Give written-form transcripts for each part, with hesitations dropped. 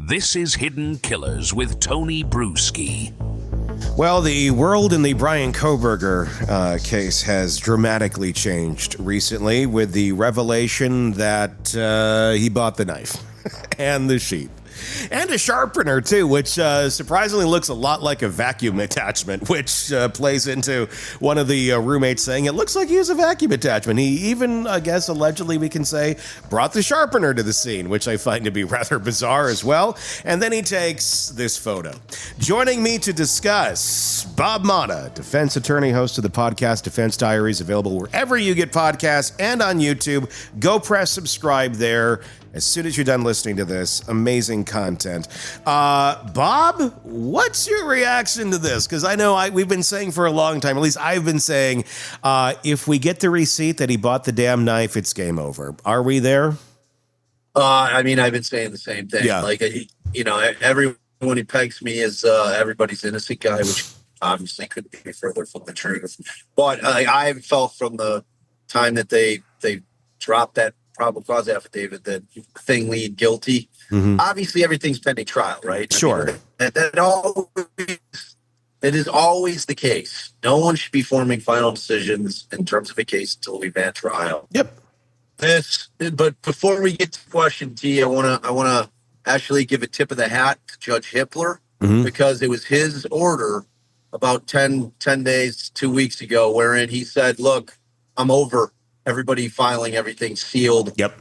This is Hidden Killers with Tony Brueski. Well, the world in the Bryan Kohberger case has dramatically changed recently with the revelation that he bought the knife and the sheath. And a sharpener, too, which surprisingly looks a lot like a vacuum attachment, which plays into one of the roommates saying it looks like he has a vacuum attachment. He even, I guess, allegedly we can say, brought the sharpener to the scene, which I find to be rather bizarre as well. And then he takes this photo. Joining me to discuss, Bob Motta, defense attorney, host of the podcast Defense Diaries, available wherever you get podcasts and on YouTube. Go press subscribe there. As soon as you're done listening to this, amazing content. Bob, what's your reaction to this? Because I know we've been saying for a long time, at least I've been saying, if we get the receipt that he bought the damn knife, it's game over. Are we there? I've been saying the same thing. Yeah. Like, everyone he pegs me as everybody's innocent guy, which obviously couldn't be further from the truth. But I felt from the time that they dropped that probable cause affidavit that thing lead guilty. Mm-hmm. Obviously, everything's pending trial, right? Sure. It is always the case. No one should be forming final decisions in terms of a case until we've had trial. Yep. But before we get to question T, I wanna actually give a tip of the hat to Judge Hippler, mm-hmm. because it was his order about 10 days, 2 weeks ago, wherein he said, look, I'm over everybody filing everything sealed. Yep.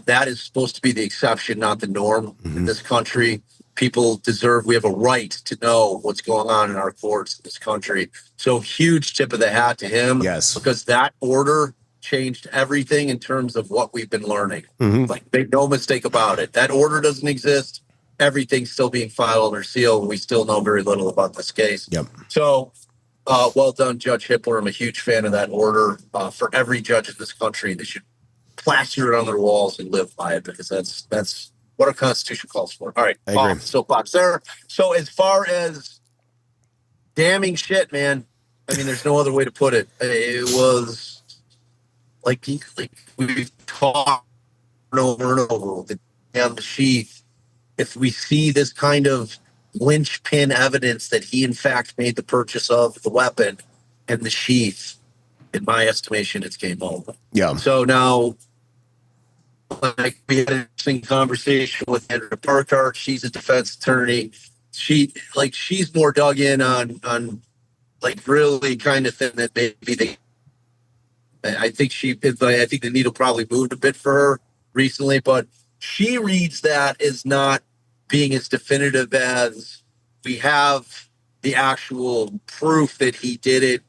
That is supposed to be the exception, not the norm. Mm-hmm. In this country. We have a right to know what's going on in our courts in this country. So huge tip of the hat to him. Yes. Because that order changed everything in terms of what we've been learning. Mm-hmm. Like, make no mistake about it. That order doesn't exist. Everything's still being filed under seal. We still know very little about this case. Yep. So, well done, Judge Hippler. I'm a huge fan of that order. For every judge in this country, they should plaster it on their walls and live by it, because that's what our Constitution calls for. All right, off soapbox there. So as far as damning shit, man, there's no other way to put it. It was like we've talked over and over with the sheath. If we see this kind of linchpin evidence that he in fact made the purchase of the weapon and the sheath, in my estimation, it's game over. Yeah. So now, like, we had an interesting conversation with Andrea Parkart. She's a defense attorney. She's more dug in on like really kind of thing that maybe I think the needle probably moved a bit for her recently, but she reads that as not being as definitive as we have the actual proof that he did it.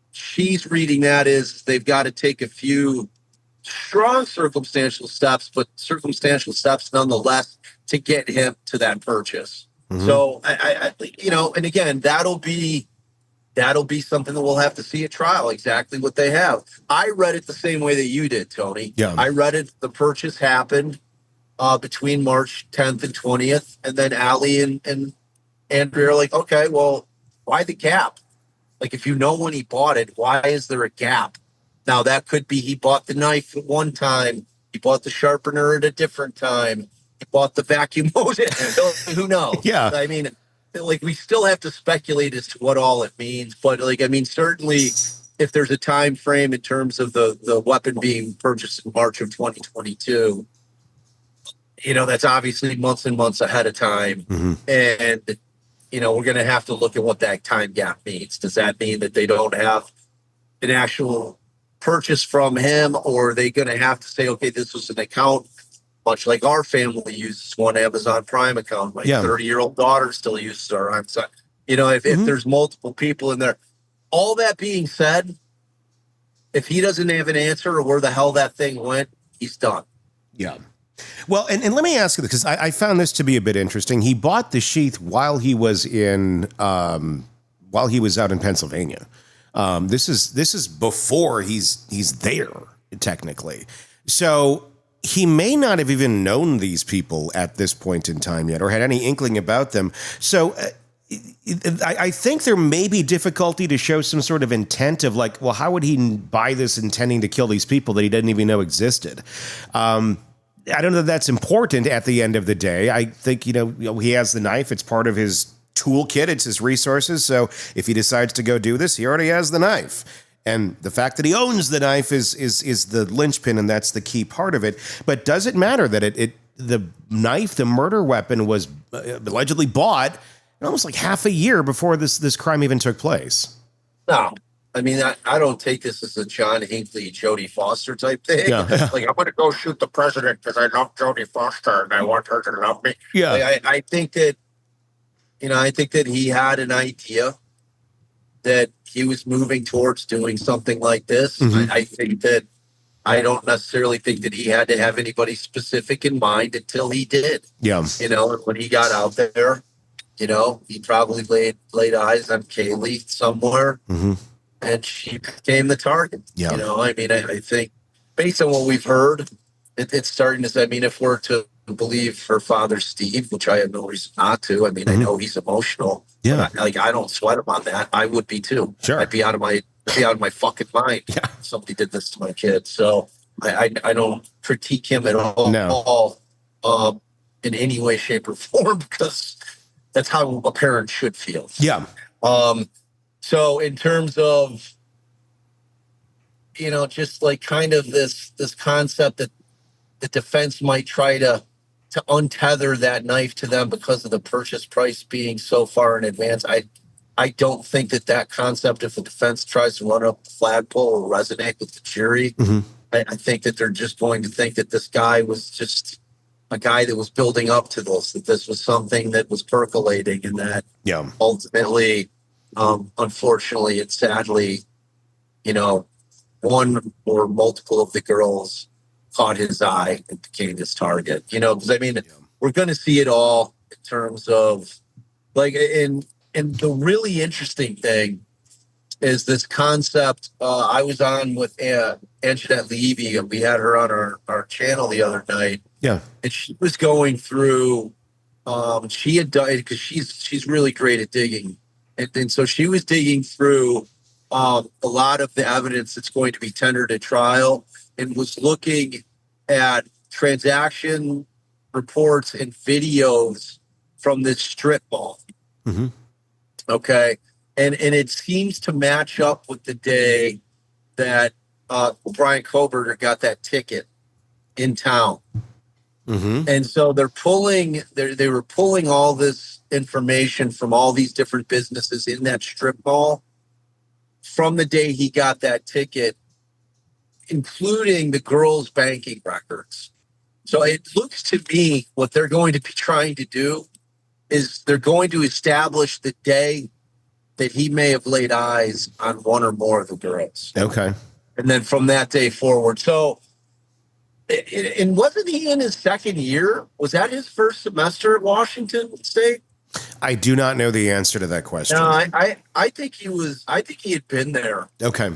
She's reading that as they've got to take a few strong circumstantial steps, but circumstantial steps nonetheless to get him to that purchase. Mm-hmm. So I and again, that'll be something that we'll have to see at trial, exactly what they have. I read it the same way that you did, Tony. Yeah. I read it. The purchase happened between March 10th and 20th. And then Allie and Andrea are like, okay, well, why the gap? Like, if you know when he bought it, why is there a gap? Now, that could be he bought the knife at one time. He bought the sharpener at a different time. He bought the vacuum hose. Who knows? Yeah. We still have to speculate as to what all it means. But, certainly if there's a time frame in terms of the weapon being purchased in March of 2022, that's obviously months and months ahead of time. Mm-hmm. And, we're going to have to look at what that time gap means. Does that mean that they don't have an actual purchase from him, or are they going to have to say, okay, this was an account, much like our family uses one Amazon Prime account. My 30-year-old daughter still uses our Amazon. If there's multiple people in there. All that being said, if he doesn't have an answer or where the hell that thing went, he's done. Yeah. Well, and let me ask you this, because I found this to be a bit interesting. He bought the sheath while he was out in Pennsylvania. This is before he's there, technically. So he may not have even known these people at this point in time yet, or had any inkling about them. So I think there may be difficulty to show some sort of intent of like, well, how would he buy this intending to kill these people that he didn't even know existed? I don't know that that's important at the end of the day. I think, he has the knife. It's part of his toolkit. It's his resources. So if he decides to go do this, he already has the knife. And the fact that he owns the knife is the linchpin, and that's the key part of it. But does it matter that the knife, the murder weapon, was allegedly bought almost like half a year before this crime even took place? No. I mean, I don't take this as a John Hinckley, Jodie Foster type thing. Yeah. Like, I'm going to go shoot the president because I love Jodie Foster and I want her to love me. Yeah. Like, I think that, he had an idea that he was moving towards doing something like this. Mm-hmm. I don't necessarily think that he had to have anybody specific in mind until he did. Yeah. And when he got out there, he probably laid eyes on Kaylee somewhere. Mm-hmm. And she became the target. Yeah. I think based on what we've heard, it's starting to say, if we're to believe her father, Steve, which I have no reason not to. I know he's emotional. Yeah. I don't sweat him on that. I would be too. Sure. I'd be out of my fucking mind. Yeah. If somebody did this to my kid. So I don't critique him at all. No. In any way, shape, or form, because that's how a parent should feel. Yeah. So in terms of, just like kind of this concept that the defense might try to untether that knife to them because of the purchase price being so far in advance, I don't think that concept, if the defense tries to run up the flagpole, will resonate with the jury. Mm-hmm. I think that they're just going to think that this guy was just a guy that was building up to this, that this was something that was percolating, and that ultimately, unfortunately and sadly, one or multiple of the girls caught his eye and became his target. Because we're going to see it all in terms of like, and the really interesting thing is this concept. I was on with Anjanette Levy, and we had her on our channel the other night. Yeah, and she was going through. She had done, because she's really great at digging. And so she was digging through a lot of the evidence that's going to be tendered at trial, and was looking at transaction reports and videos from this strip mall. Mm-hmm. Okay. And it seems to match up with the day that Bryan Kohberger got that ticket in town. Mm-hmm. And so they were pulling all this information from all these different businesses in that strip mall from the day he got that ticket, including the girls' banking records. So it looks to me what they're going to be trying to do is they're going to establish the day that he may have laid eyes on one or more of the girls. Okay. And then from that day forward. So, and wasn't he in his second year? Was that his first semester at Washington State? I do not know the answer to that question. No, I think he was. I think he had been there. Okay. You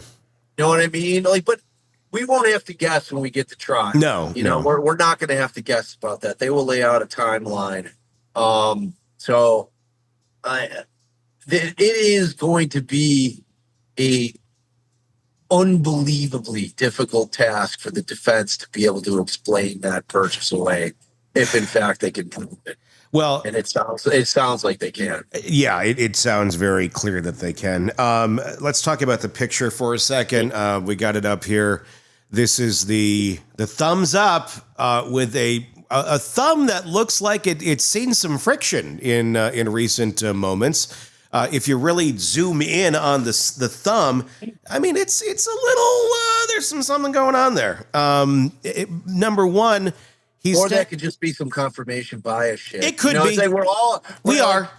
know what I mean? Like, but we won't have to guess when we get to trial. No, we're not going to have to guess about that. They will lay out a timeline. It is going to be a unbelievably difficult task for the defense to be able to explain that purchase away, if in fact they can prove it. Well, and it sounds like they can. Yeah, it sounds very clear that they can. Let's talk about the picture for a second. We got it up here. This is the thumbs up with a thumb that looks like it's seen some friction in recent moments. If you really zoom in on the thumb, I mean, it's a little, there's something going on there. Number one, that could just be some confirmation bias shit. It could be. We are.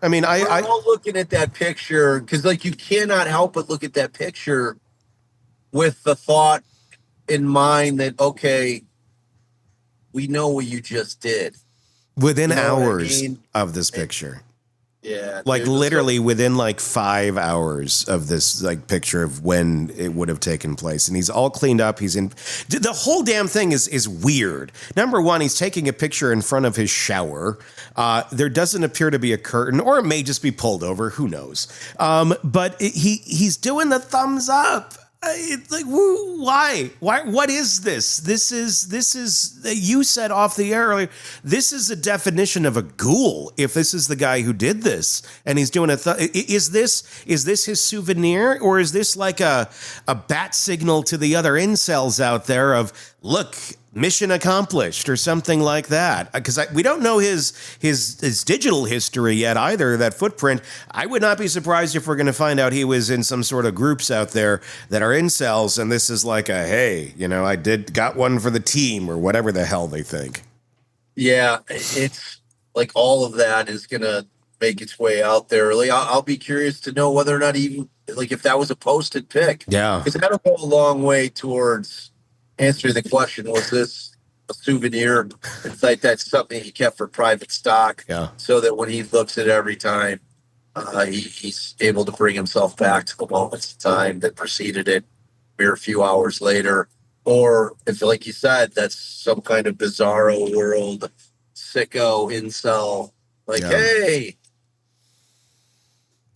I mean, we're all looking at that picture because, like, you cannot help but look at that picture with the thought in mind that, okay, we know what you just did. Within hours of this picture. Yeah. Like literally within like 5 hours of this like picture of when it would have taken place. And he's all cleaned up. He's in the whole damn thing is weird. Number one, he's taking a picture in front of his shower. There doesn't appear to be a curtain, or it may just be pulled over. Who knows? But he's doing the thumbs up. It's like, why? What is this? This is. You said off the air earlier. This is the definition of a ghoul. If this is the guy who did this, and he's doing is this his souvenir, or is this like a bat signal to the other incels out there of, look, mission accomplished, or something like that? Because we don't know his digital history yet either, that footprint. I would not be surprised if we're going to find out he was in some sort of groups out there that are incels, and this is like a, hey, I got one for the team, or whatever the hell they think. Yeah, it's like all of that is going to make its way out there. Like, I'll be curious to know whether or not even, like, if that was a posted pic. Yeah. Because that'll go a long way towards answering the question, was this a souvenir? It's like that's something he kept for private stock, so that when he looks at it every time, he's able to bring himself back to the moments of time that preceded it mere few hours later. Or if, like you said, that's some kind of bizarro world sicko incel, like, hey,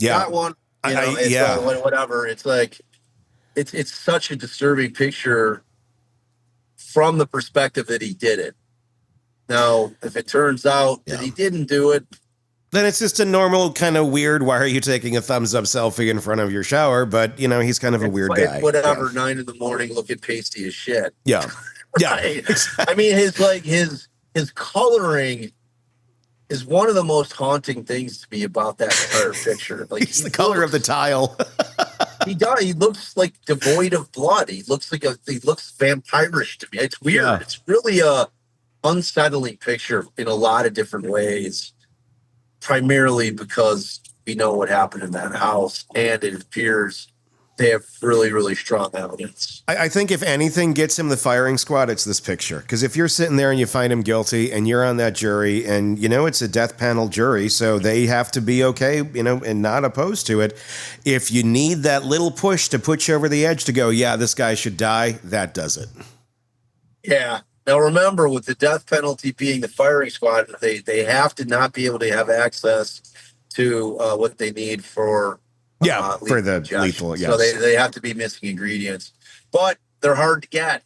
got one, whatever. It's like, it's such a disturbing picture from the perspective that he did it. Now, if it turns out that he didn't do it, then it's just a normal kind of weird, why are you taking a thumbs up selfie in front of your shower? But, he's kind of a weird guy. Whatever, 9 a.m, looking pasty as shit. Yeah. Yeah. I mean, his coloring is one of the most haunting things to me about that entire picture. Like, it's the color of the tile. He does. He looks like devoid of blood. He looks vampirish to me. It's weird. Yeah. It's really a unsettling picture in a lot of different ways, primarily because we know what happened in that house, and it appears they have really, really strong evidence. I think if anything gets him the firing squad, it's this picture. Because if you're sitting there and you find him guilty and you're on that jury, and it's a death panel jury, so they have to be okay, and not opposed to it. If you need that little push to put you over the edge to go, yeah, this guy should die, that does it. Yeah. Now remember, with the death penalty being the firing squad, they have to not be able to have access to what they need for for the lethal. Yes. So they have to be missing ingredients, but they're hard to get.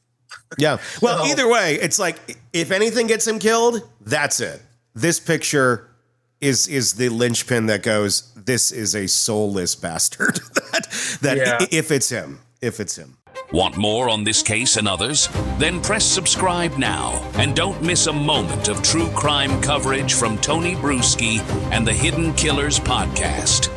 Yeah. Well, either way, it's like, if anything gets him killed, that's it. This picture is the linchpin that goes, this is a soulless bastard. If it's him. Want more on this case and others? Then press subscribe now and don't miss a moment of true crime coverage from Tony Brueski and the Hidden Killers podcast.